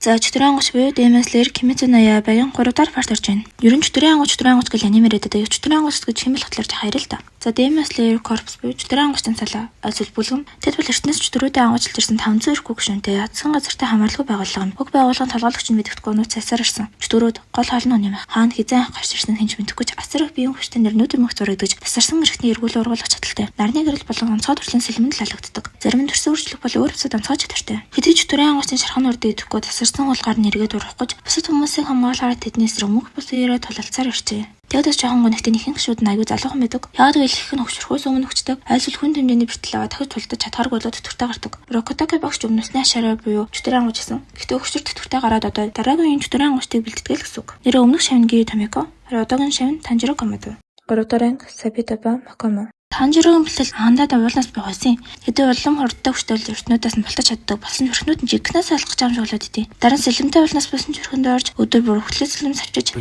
За чөтгөрийн ангууч буюу Демон-Slayer Kimetsu no Yaiba-гийн 3 дахь парт орж байна. Ер нь чөтгөрийн ангууч гэж анимерээд байдаг. Чөтгөрийн ангууч гэж хэмэл хатлаар жахаар л та. За Demon-Slayer Corps буюу чөтгөрийн ангуучдын салаа эсвэл бүлгэн. Тэд бол ертөнцийн чөтгөрүүдийн ангуучилж ирсэн 500 эрх гүгшүнтэй ядсан газартай хамаарлагүй байгууллага юм. Уг байгууллагын толгойлогч нь мэддэхгүй нууц цасаар ирсэн. Чөтгөрүүд гол хоолны юм. Хаана хизээ гарч ирсэн хинж мэдэхгүй ч асар их биеийн хүчтэй нэрнүүд мөх зурагдаж тасарсан эрхтний эргүүл ургуулах чадaltaй. Нарны гэрэл болон онцгой төрлийн сэлмэнд лалагддаг. Зарим нь төрсөн үржлэх бол өөр бусад онцгой чадвартай. Хэдий чөтгөрийн ангуучдын шархан урд идэхгүй тасарсан улгаар нэргээд урах гэж бусад хүмүүсийг хамгаалахаар тэднээс рөмөх бус ирээ тулалцаар ирчээ. Тэгээс жоохон гонхтын ихэнх шууд аягүй залуухан байдаг. Яагаад гэвэл их нь хөвчрөхөөс өмнө хүчдэг. Айлсвал хүн хэмжээний бэртэл аваа дахиж тулдаж чадхааргүй болоод төтөртэй гардаг. Рокотаки багш өмнөснөө шараа буюу чөтгөрийн ангууч гэсэн. Гэхдээ хөвчөр төтөртэй гараад одоо дараагийн чөтгөрийн ангуучтыг бэлтгэл гэсэн үг. Нэрээ өмнөх шавнгийн Томико, одоогийн шавн Танжиро Камадо. 3 дахь ранг Сабита ба Макомо. Танжирогийн бэлтгэл хандаад уулнаас байгуулсан. Хэдий улам хурдтай хүчтэй өрхнүүдээс нь балтаж чаддаг. Болсон өрхнүүд нь жигнээс алхаж амжуулаад идэв. Дараа нь сэлэмтэй уулнаас болсон өрхөнд орж өдөр бүр хөтлөс сэлэм савчиж.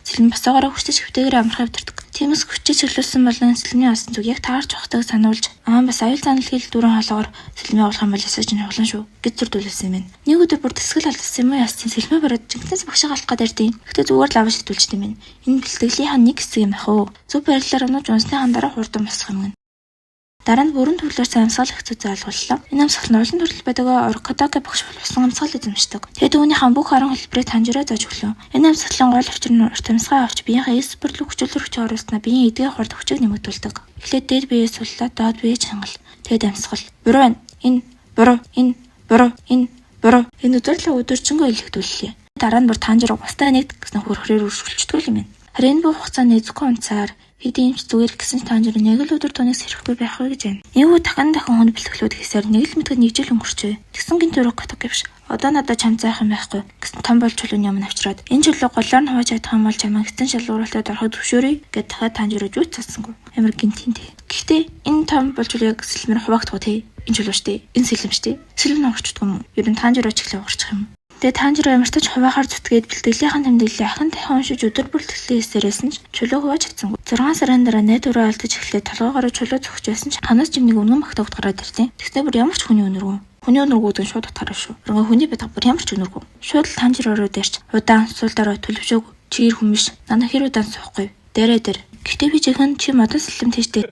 Сэлэм басаагаар хүчтэй хөвтэйгээр амархаа өдөрдөг. Тиймээс хүчтэй чиглүүлсэн болон сэлмийн асан зүг яг таарч ухтайг сануулж бас аюул занал хил дөрөн хоолоогоор сэлмийн уулах юм бол ясаж нь хуглан шүү гэж зөрдүүлсэн юм байна. Нэг өдөр бүр тэсгэл алдсан юм уу яасан сэлмээ бараад жигнээс багшаа галах гэдэг юм. Гэхдээ зүгээр л аваа шидүүлчихдээ юм. Энэ бэлтгэлийнхаа нэг хэсэг юм ах уу. Зөв барилаар өнөө жонсны хандараа хурдан босох юм. Дараа нь бүрэн төрлөөр амьсгал их зүй заалгууллаа. Энэ амьсгал нь олон төрөл байдаг Рокотаки багш болсон амьсгал эзэмшдэг. Тэгээд үүнийхэн бүх харан хэлбэрийг Танжиро зааж өглөө. Энэ амьсгалын гол учир нь урт амьсгаа авч биеийнхээ эспортлог хүчилтөр хүч оруулснаа биеийн эдгээр хурд хүчийг нэмэгдүүлдэг. Эхлээд дээд биеэс суллаад доод биеэ чангал. Тэгээд амьсгал. Буруу энэ, буруу энэ, буруу энэ, буруу энэ өдөрлөө өдөржингөө илэгдүүллээ. Дараа нь бүр Танжиро бусдаа нэгт гэсэн хөрхрээр үргэлжлүүлдэг юм байна. Харин энэ бүх хугацаанд Незуко онцаар хэдийн ч зүгээр гэсэн Танжиро нэг л өдөр түүнээс сэрэхгүй байх вэ гэж байна. Нэг үе дахин хүн бэлтгэлүүд хийсээр нэг л мэдхэд нэг жил өнгөрчөө. Тэгсэн гинт Рокотаки биш. Одоо надад чам заах юм байхгүй гэсэн том болж чулууны өмнө авчираад энэ чулуу голоор нь хувааж чадах юм бол чамаа хэцэн шалгуурлалтад ороход зөвшөөрөе гэд дахиад Танжиро жүүц цацсангүй. Ямар гинтийн тий. Гэхдээ энэ том болж чулуу яг сэлмээр хуваагдах тий. Энэ чулуу штэ. Энэ сэлэм штэ. Сэлэм авахчдаг юм. Ер нь Танжиро ч ихлэ уурчих юм. Тэгээ Танжиро ямартаж хуваахаар зүтгээд бэлтгэлийн тэмдэглэлээ ахин дахин уншиж өдөр бүр тэлхлээ эсэрээс нь чулуу хувааж чадсангүй. 6 сарын дараа найдвараа алдаж эхлээд толгоогоор чулуу зөхөж байсан ч ханаас жимнийг өнгөн багтаагт гараад ирлээ. Тэгснэ бүр ямар ч хүний өнөргүй. Хүний өнөргүүд нь шууд татгараа шүү. Өргөн хүний байтаг бүр ямар ч өнөргүй. Шууд л Танжироо дээрч удаан суулдараа төлөвшөөг чигээр хүмиш нана хэр удаан суухгүй. Дээрээ дээр. Гэтэ би жихэн чи модон сэлэм тийштэй.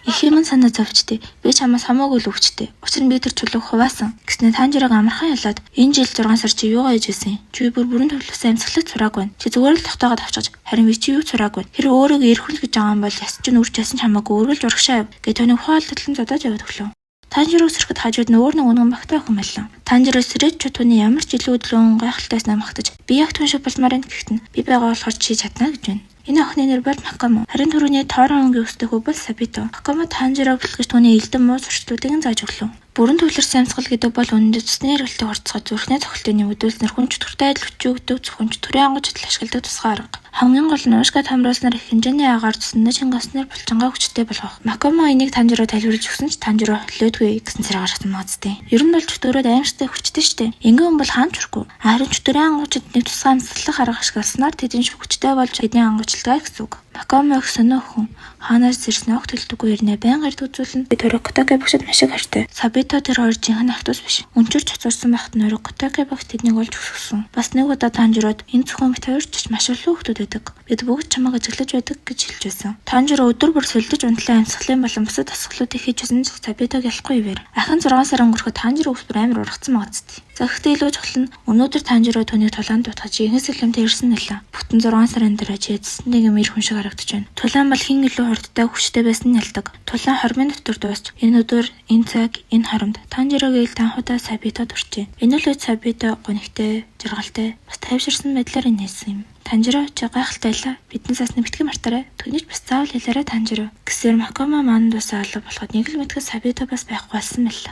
Их юм санаа зовчтой. Би чамаас хамаагүй л өвчтэй. Учир нь би тэр чулууг хуваасан. Гэснээр Танжирог амархан ялаад энэ жил 6 сар чи юугаа хийж байсан юм? Чи бүр бүрэн төлөвлөсөн амьсгалыг цурааг байна. Чи зүгээр л тогтоогоод авчиж харин би чи юу цурааг байна? Тэр өөрийгөө эрхүүл гэж байгаа юм бол яс чинь үрж ясан ч хамаагүй өргөлж урагшаа гэ таны хуаал татлан зодож яваад өглөө. Танжиро сэрхэд хажууд нь өөр нэг өнгөн багтаа охин байлаа. Танжиро сэрэж чутууны ямар ч илүү өдлөн гайхалтайс намхтаж би яг түн шиг болмоор энэ гэхдээ би байгаа болохоор чи чадна гэж байна. Энэ охины нэр бол Макомо. Харин түрүүний тоорон өнгийн өстэй хүү бол Сабито. Макомо Танжиро бэлтгэж түүний элдэн муу сурчлуудыг зааж өглөө. Бүрэн төвлөрсөн амьсгал гэдэг бол үнэндээ цусны хэрэглэлтэй харьцаа зүрхний цохилтын нэмэгдүүлснээр хүн чөтгөртэй адил өчөөгдөг зөвхөн төрийн ангаж ашигладаг тусгай арга. Хамгийн гол нь уушгаа хамруулснаар их хэмжээний агаар цуснаа чингаснаар булчингаа хүчтэй болгох. Макомо энийг Танжиро тайлбарлаж өгсөн ч Танжиро холиодгүй гэсэн зэрэг гаргасан маацтай. Ер нь бол чөтгөрөд аимшигтай хүчтэй штэ. Ингэн бол хаан чургүй. Харин чөтгөрийн ангажид нэг тусгай амьсгалах арга ашигласнаар тэдний хүчтэй болж эдний ангажлагаа гэсэн үг. Макомо их сонир хүн хаанаас ирсэн огт хэлдэггүй ирнэ байнга ирд үзүүлэн би Рокотаки багшид маш их хайртай. Сабито тэр хоёр жинхэнэ ахтус биш. Өнчөрч цуцсан байхад нь Рокотаки багш тэднийг олж өсгсөн. Бас нэг удаа Танжирод энэ зөвхөн бит хоёр ч маш олон хүмүүс байдаг. Бид бүгд чамайг ажиглаж байдаг гэж хэлж байсан. Танжиро өдөр бүр сэлдэж унтлаа амьсгалын болон бусад асгалуудыг хийж байсан ч Сабитог ялахгүй ивэр. Ахин 6 сар өнгөрөхөд Танжиро өсвөр амар ургацсан магадгүй. За гэхдээ илүү чухал нь өнөөдөр Танжиро түүнийг тулаанд дутгаж ихэнх сэлэмтэй ирсэн нэлээ. Бүтэн 6 сарын дараа чийдсэн нэг юм ир хүн шиг харагдаж байна. Тулаан бол хин илүү хурдтай хүчтэй байсан нь ялдаг. Тулаан 20 минут дотор дуусч энэ өдөр энэ цаг энэ харамд Танжирогийн ил танхудаа Сабитод урчээ. Энэ л үед Сабито гонхтой, жаргалтай бас тайвширсан байдлаар нээсэн юм. Танжиро ч гайхалтайлаа. Бидний сасны битгий мартаарай. Түүнийч бас заавал хэлээрэй Танжиро. Гэсээр Макомо маань дусаа алга болоход нэг л мэдхэ Сабито бас байхгүй болсон мэл.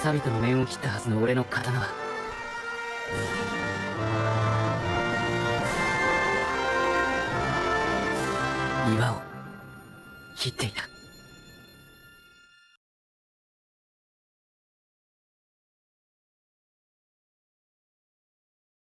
サビトの面を切ったはずの俺の刀は岩を切っていた。